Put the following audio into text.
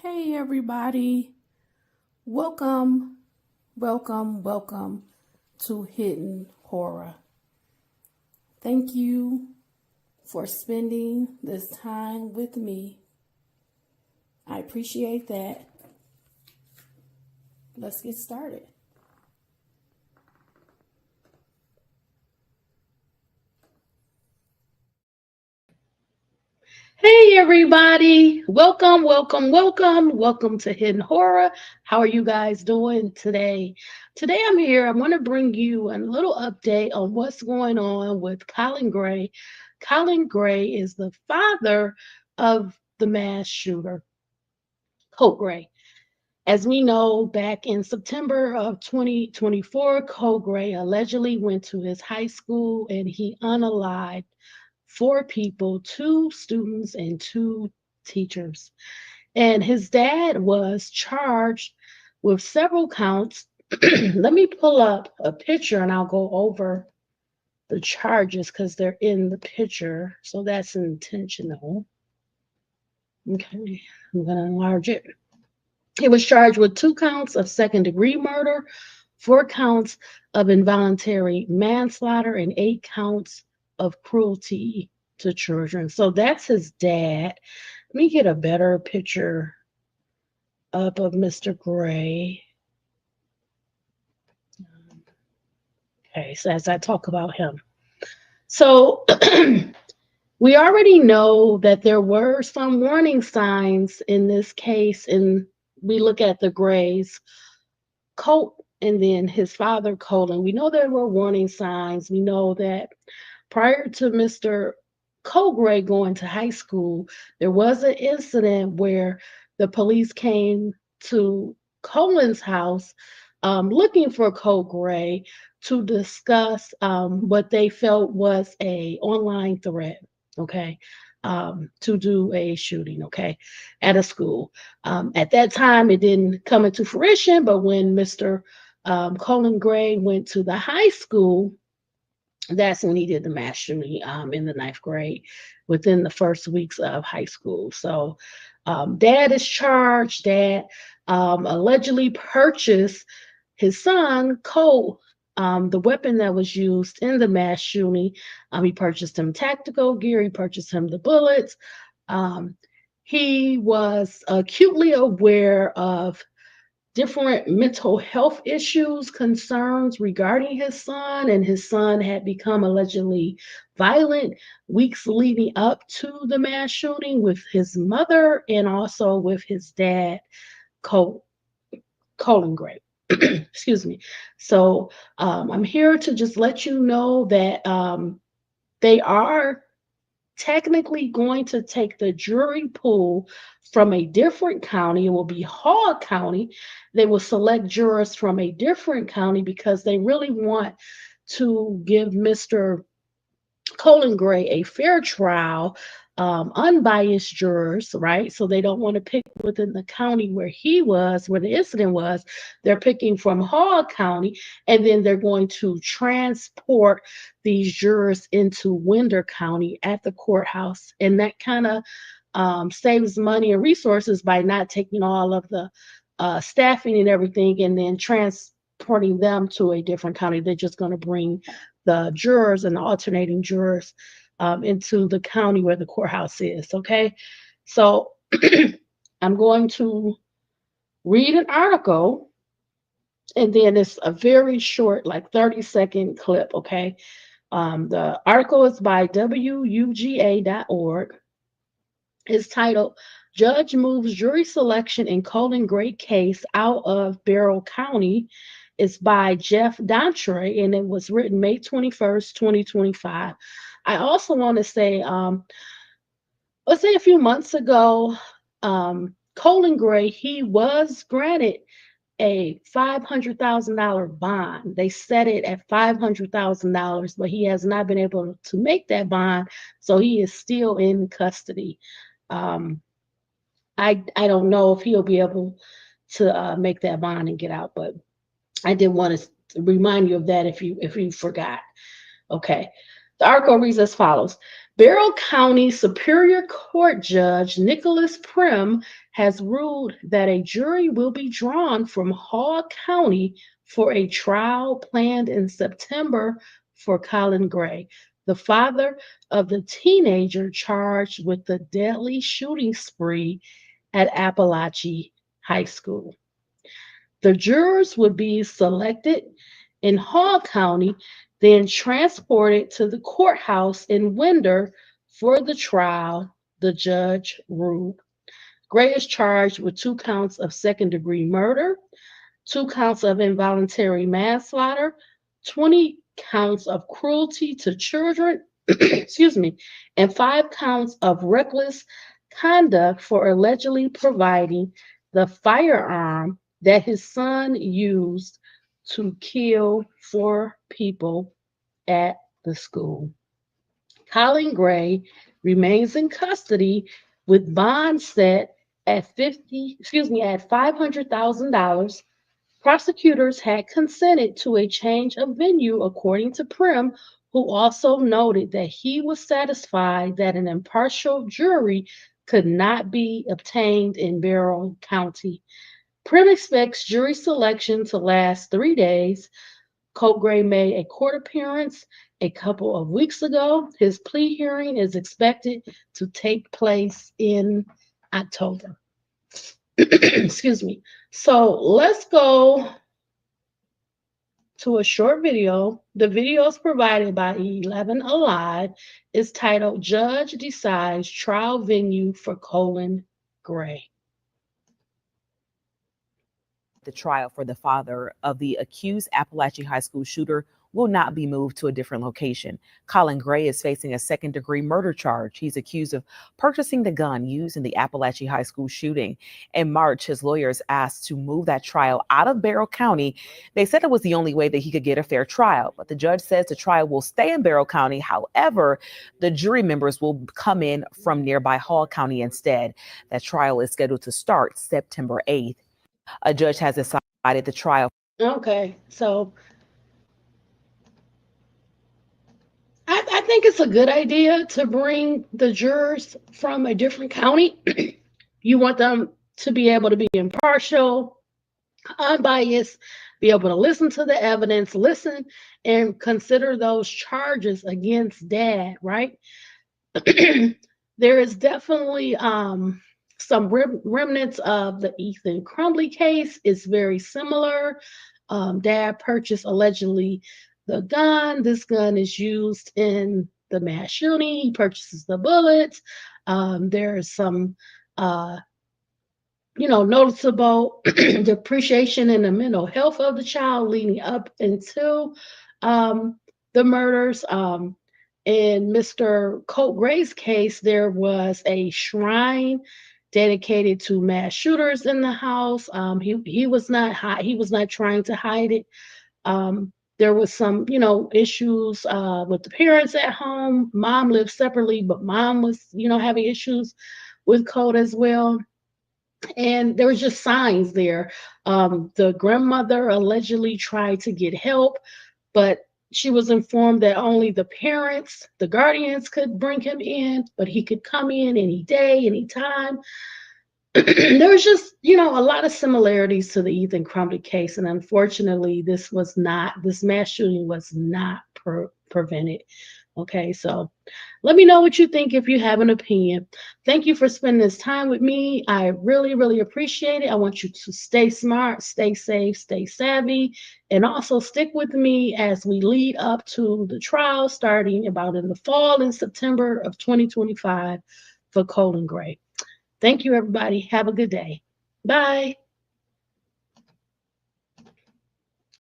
Hey everybody, welcome, welcome to Hidden Horror. Thank you for spending this time with me. I appreciate that. Let's get started. Hey everybody, welcome to Hidden Horror. How are you guys doing today? Today I'm here. I want to bring you a little update on what's going on with Colin Gray. Colin Gray is the father of the mass shooter, Colt Gray. As we know, back in September of 2024, Colt Gray allegedly went to his high school and he unalived four people, two students and two teachers. And his dad was charged with several counts. Let me pull up a picture and I'll go over the charges because they're in the picture. So that's intentional. Okay, I'm going to enlarge it. He was charged with 2 counts of second-degree murder, 4 counts of involuntary manslaughter, and 8 counts of cruelty to children. So that's his dad. Let me get a better picture up of Mr. Gray. Okay, so as I talk about him. So we already know that there were some warning signs in this case, and we look at the Grays, Colt, and then his father, Colin. We know there were warning signs. We know that prior to Mr. Colt Gray going to high school, there was an incident where the police came to Colin's house looking for Colt Gray to discuss what they felt was a online threat. Okay. To do a shooting, okay, at a school. At that time, it didn't come into fruition, but when Mr. Colin Gray went to the high school, that's when he did the mass shooting in the ninth grade within the first weeks of high school. So dad is charged. Dad allegedly purchased his son, Cole, the weapon that was used in the mass shooting. He purchased him tactical gear. He purchased him the bullets. Um, he was acutely aware of different mental health issues, concerns regarding his son, and his son had become allegedly violent weeks leading up to the mass shooting with his mother and also with his dad, Col- Colin Gray. Excuse me. So I'm here to just let you know that they are technically going to take the jury pool from a different county. It will be Hall County. They will select jurors from a different county because they really want to give Mr. Colin Gray a fair trial, unbiased jurors, right? So they don't want to pick within the county where he was, where the incident was. They're picking from Hall County, and then they're going to transport these jurors into Winder County at the courthouse. And that kind of saves money and resources by not taking all of the staffing and everything and then transporting them to a different county. They're just going to bring the jurors and the alternating jurors into the county where the courthouse is. Okay. So I'm going to read an article and then it's a very short, like 30-second clip. Okay. The article is by wuga.org. It's titled Judge Moves Jury Selection in Colin Gray Case Out of Barrow County. It's by Jeff Dantre and it was written May 21st, 2025. I also want to say, let's say a few months ago, Colin Gray, he was granted a $500,000 bond. They set it at $500,000, but he has not been able to make that bond, so he is still in custody. Um, I don't know if he'll be able to make that bond and get out, but I did want to remind you of that if you forgot. Okay. The article reads as follows. Barrow County Superior Court Judge Nicholas Primm has ruled that a jury will be drawn from Hall County for a trial planned in September for Colin Gray, the father of the teenager charged with the deadly shooting spree at Appalachia High School. The jurors would be selected in Hall County, then transported to the courthouse in Winder for the trial, the judge ruled. Gray is charged with 2 counts of second-degree murder, 2 counts of involuntary manslaughter, 20 counts of cruelty to children, excuse me, and 5 counts of reckless conduct for allegedly providing the firearm that his son used to kill 4 people at the school. Colin Gray remains in custody with bond set at $500,000. Prosecutors had consented to a change of venue, according to Primm, who also noted that he was satisfied that an impartial jury could not be obtained in Barrow County. Primm expects jury selection to last 3 days. Colin Gray made a court appearance a couple of weeks ago. His plea hearing is expected to take place in October. Excuse me. So let's go to a short video. The video is provided by 11 Alive. It's titled Judge Decides Trial Venue for Colin Gray. The trial for the father of the accused Appalachia High School shooter will not be moved to a different location. Colin Gray is facing a second-degree murder charge. He's accused of purchasing the gun used in the Appalachia High School shooting. In March, his lawyers asked to move that trial out of Barrow County. They said it was the only way that he could get a fair trial, but the judge says the trial will stay in Barrow County. However, the jury members will come in from nearby Hall County instead. That trial is scheduled to start September 8th. A judge has decided the trial. Okay, so I think it's a good idea to bring the jurors from a different county. You want them to be able to be impartial, unbiased, be able to listen to the evidence, listen and consider those charges against dad, right? There is definitely some remnants of the Ethan Crumbley case. It's very similar. Dad purchased allegedly the gun. This gun is used in the mass shooting. He purchases the bullets. There is some, noticeable depreciation in the mental health of the child leading up until the murders. In Mr. Colin Gray's case, there was a shrine dedicated to mass shooters in the house. He was not trying to hide it. There was some, issues with the parents at home. Mom lived separately, but mom was, having issues with Colin as well. And there was just signs there. The grandmother allegedly tried to get help, but she was informed that only the parents, the guardians, could bring him in, but he could come in any day, any time. There was just, a lot of similarities to the Ethan Crumbley case. And unfortunately, this mass shooting was not prevented. Okay, so let me know what you think if you have an opinion. Thank you for spending this time with me. I really, really appreciate it. I want you to stay smart, stay safe, stay savvy, and also stick with me as we lead up to the trial starting about in the fall in September of 2025 for Colin Gray. Thank you, everybody. Have a good day. Bye.